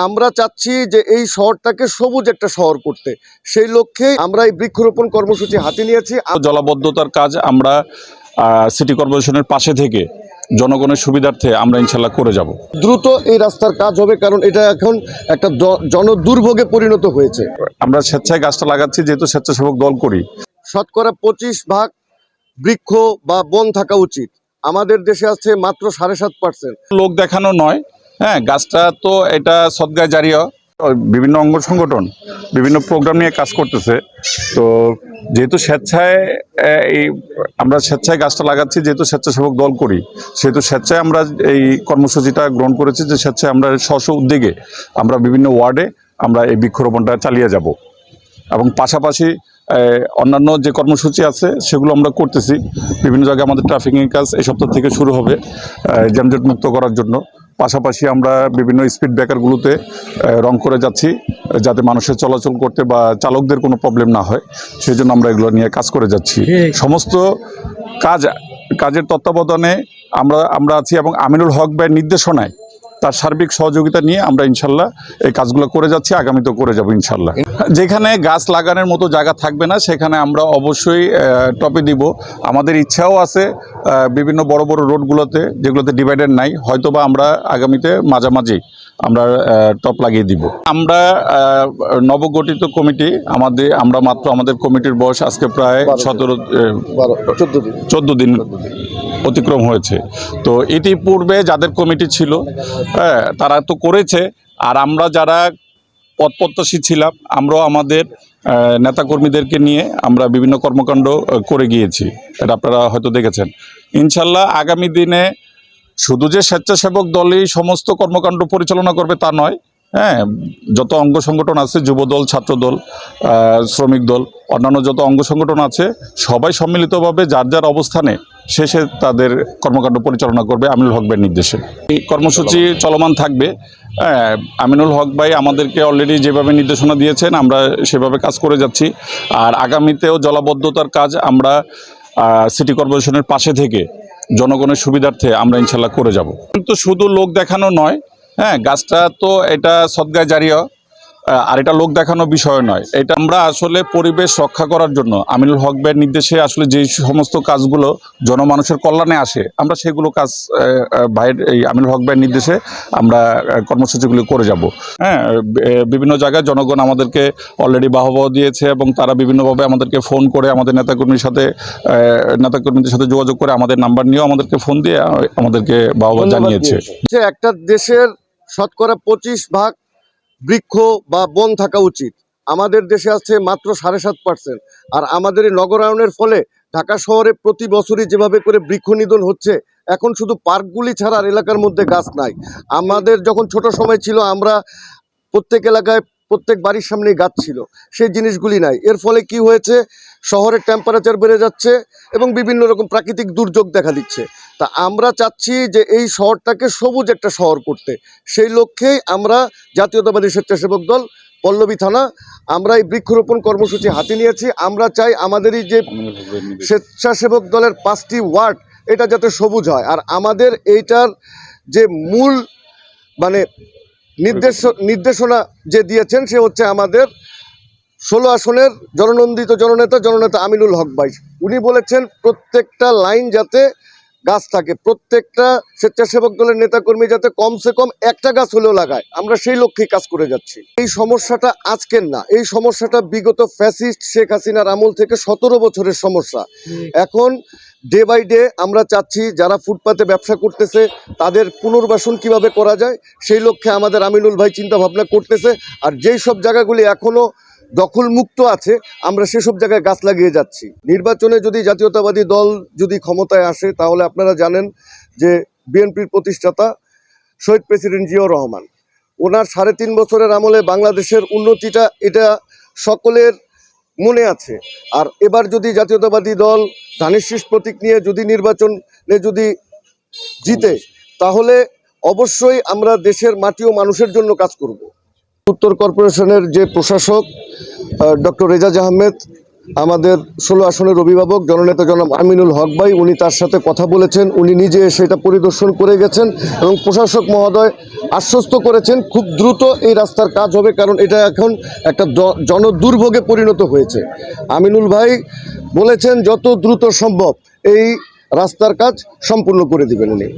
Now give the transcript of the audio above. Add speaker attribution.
Speaker 1: আমরা চাচ্ছি যে এই শহরটাকে সবুজ একটা শহর করতে, সেই লক্ষ্যে আমরা এই বৃক্ষরোপণ কর্মসূচি হাতে নিয়েছি।
Speaker 2: জলাবদ্ধতার কাজ আমরা সিটি কর্পোরেশনের পাশে থেকে জনগণের সুবিধার্থে আমরা ইনশাল্লাহ করে যাব।
Speaker 1: দ্রুত এই রাস্তার কাজ হবে, কারণ এটা এখন একটা জনদুর্ভোগে পরিণত হয়েছে।
Speaker 2: আমরা স্বেচ্ছায় গাছটা লাগাচ্ছি, যেহেতু স্বেচ্ছাসেবক দল করি।
Speaker 1: শতকরা 25% বৃক্ষ বা বন থাকা উচিত। আমাদের দেশে আছে মাত্র 7.5%।
Speaker 2: লোক দেখানো নয়, হ্যাঁ, গাছটা তো এটা সদগায় জারিয়া। বিভিন্ন অঙ্গ সংগঠন বিভিন্ন প্রোগ্রাম নিয়ে কাজ করতেছে। তো যেহেতু স্বেচ্ছায় আমরা স্বেচ্ছায় গাছটা লাগাচ্ছি, যেহেতু স্বেচ্ছাসেবক দল করি, সেহেতু স্বেচ্ছায় আমরা এই কর্মসূচিটা গ্রহণ করেছি, যে স্বেচ্ছায় আমরা স্ব উদ্যোগে আমরা বিভিন্ন ওয়ার্ডে আমরা এই বৃক্ষরোপণটা চালিয়ে যাব। এবং পাশাপাশি অন্যান্য যে কর্মসূচি আছে সেগুলো আমরা করতেছি। বিভিন্ন জায়গায় আমাদের ট্রাফিকিং কাজ এই সপ্তাহ থেকে শুরু হবে যানজট মুক্ত করার জন্য। পাশাপাশি আমরা বিভিন্ন স্পিড ব্রেকারগুলোতে রং করে যাচ্ছি, যাতে মানুষের চলাচল করতে বা চালকদের কোনো প্রবলেম না হয়, সেই জন্য আমরা এগুলো নিয়ে কাজ করে যাচ্ছি। সমস্ত কাজের তত্ত্বাবধানে আমরা আছি, এবং আমিনুল হক ভাইয়ের নির্দেশনায় তার সার্বিক সহযোগিতা নিয়ে আমরা ইনশাল্লাহ এই কাজগুলো করে যাচ্ছি, আগামীতেও করে যাব ইনশাল্লাহ। যেখানে গাছ লাগানোর মতো জায়গা থাকবে না, সেখানে আমরা অবশ্যই টপে দিব। আমাদের ইচ্ছাও আছে বিভিন্ন বড় বড় রোডগুলোতে, যেগুলোতে ডিভাইডার নাই, হয়তোবা আমরা আগামীতে মাঝামাঝি আমরা টপ লাগিয়ে দিব। আমরা নবগঠিত কমিটি, আমাদের কমিটির বয়স আজকে প্রায় 14 দিন অতিক্রম হয়েছে। তো ইতিপূর্বে যাদের কমিটি ছিল, হ্যাঁ, তারা তো করেছে। আর আমরা যারা পদপ্রত্যাশী ছিলাম, আমরাও আমাদের নেতাকর্মীদেরকে নিয়ে আমরা বিভিন্ন কর্মকাণ্ড করে গিয়েছি, এটা আপনারা হয়তো দেখেছেন। ইনশাল্লাহ আগামী দিনে শুধু যে স্বেচ্ছাসেবক দলই সমস্ত কর্মকাণ্ড পরিচালনা করবে তা নয়, হ্যাঁ, যত অঙ্গ সংগঠন আছে, যুবদল, ছাত্রদল, শ্রমিক দল, অন্যান্য যত অঙ্গ সংগঠন আছে, সবাই সম্মিলিতভাবে যার যার অবস্থানে শেষে তাদের কর্মকাণ্ড পরিচালনা করবে আমিনুল হক ভাইয়ের নির্দেশে। এই কর্মসূচি চলমান থাকবে। আমিনুল হক ভাই আমাদেরকে অলরেডি যেভাবে নির্দেশনা দিয়েছেন, আমরা সেভাবে কাজ করে যাচ্ছি। আর আগামীতেও জলাবদ্ধতার কাজ আমরা সিটি কর্পোরেশনের পাশে থেকে জনগণের সুবিধার্থে আমরা ইনশাল্লাহ করে যাব। কিন্তু শুধু লোক দেখানো নয়, হ্যাঁ, গাছটা তো এটা সদগায় জারিয়া, আর এটা লোক দেখানো বিষয় নয়। এটা আমরা আসলে পরিবেশ রক্ষা করার জন্য আমিনুল হক ভাইয়ের নির্দেশে আসলে যে সমস্ত কাজগুলো জনমানুষের কল্যাণে আসে, আমরা সেগুলো কাজ এই আমিনুল হক ভাইয়ের নির্দেশে আমরা কর্মসূচিগুলো করে যাব। হ্যাঁ, বিভিন্ন জায়গায় জনগণ আমাদেরকে অলরেডি বাহবা দিয়েছে, এবং তারা বিভিন্নভাবে আমাদেরকে ফোন করে, আমাদের নেতাকর্মীদের সাথে যোগাযোগ করে, আমাদের নাম্বার নিয়েও আমাদেরকে ফোন দিয়ে আমাদেরকে বাহবা জানিয়েছে।
Speaker 1: একটা দেশের শতকরা 25% বৃক্ষ বা বন থাকা উচিত। আমাদের দেশে আছে মাত্র 7.5%। আর আমাদের এই নগরায়নের ফলে ঢাকা শহরে প্রতি বছরই যেভাবে করে বৃক্ষ নিধন হচ্ছে, এখন শুধু পার্কগুলি ছাড়া আর এলাকার মধ্যে গাছ নাই। আমাদের যখন ছোট সময় ছিল, আমরা প্রত্যেক এলাকায় প্রত্যেক বাড়ির সামনে গাছ ছিল, সেই জিনিসগুলি নাই। এর ফলে কি হয়েছে, শহরের টেম্পারেচার বেড়ে যাচ্ছে এবং বিভিন্ন রকম প্রাকৃতিক দুর্যোগ দেখা দিচ্ছে। তা আমরা চাচ্ছি যে এই শহরটাকে সবুজ একটা শহর করতে, সেই লক্ষ্যেই আমরা জাতীয়তাবাদী স্বেচ্ছাসেবক দল পল্লবী থানা আমরা এই বৃক্ষরোপণ কর্মসূচি হাতে নিয়েছি। আমরা চাই আমাদেরই যে স্বেচ্ছাসেবক দলের 5টি ওয়ার্ড, এটা যাতে সবুজ হয়। আর আমাদের এইটার যে মূল নির্দেশনা যে দিয়েছেন, সে হচ্ছে আমাদের 16 আসনের জননেতা আমিনুল হক ভাই। উনি বলেছেন প্রত্যেকটা লাইন যাতে গাছ থাকে, প্রত্যেকটা স্বেচ্ছাসেবক দলের নেতাকর্মী যাতে কমসে কম একটা গাছ হলেও লাগায়। আমরা সেই লক্ষ্যেই কাজ করে যাচ্ছি। এই সমস্যাটা আজকের না, এই সমস্যাটা বিগত ফ্যাসিস্ট শেখ হাসিনার আমল থেকে 17 বছরের সমস্যা। এখন ডে বাই ডে আমরা চাচ্ছি যারা ফুটপাতে ব্যবসা করতেছে তাদের পুনর্বাসন কিভাবে করা যায়, সেই লক্ষ্যে আমাদের আমিনুল ভাই চিন্তা ভাবনা করতেছে। আর যেই সব জায়গাগুলি এখনো দখল মুক্ত আছে, আমরা সেসব জায়গায় গাছ লাগিয়ে যাচ্ছি। নির্বাচনে যদি জাতীয়তাবাদী দল যদি ক্ষমতায় আসে, তাহলে আপনারা জানেন যে বিএনপির প্রতিষ্ঠাতা শহীদ প্রেসিডেন্ট জিয়াউর রহমান, ওনার 3.5 বছরের আমলে বাংলাদেশের উন্নতিটা এটা সকলের মনে আছে। আর এবার যদি জাতীয়তাবাদী দল ধানের শীষ প্রতীক নিয়ে যদি নির্বাচনে যদি জিতে, তাহলে অবশ্যই আমরা দেশের মাটি ও মানুষের জন্য কাজ করব। উত্তর কর্পোরেশনের যে প্রশাসক ডক্টর এজাজ আহমেদ, আমাদের 16 আসনের অভিভাবক জননেতা জনাব আমিনুল হক ভাই, উনি তার সাথে কথা বলেছেন, উনি নিজে সেটা পরিদর্শন করে গেছেন এবং প্রশাসক মহোদয় আশ্বস্ত করেছেন খুব দ্রুত এই রাস্তার কাজ হবে, কারণ এটা এখন একটা জনদুর্ভোগে পরিণত হয়েছে। আমিনুল ভাই বলেছেন যত দ্রুত সম্ভব এই রাস্তার কাজ সম্পূর্ণ করে দিবেন উনি।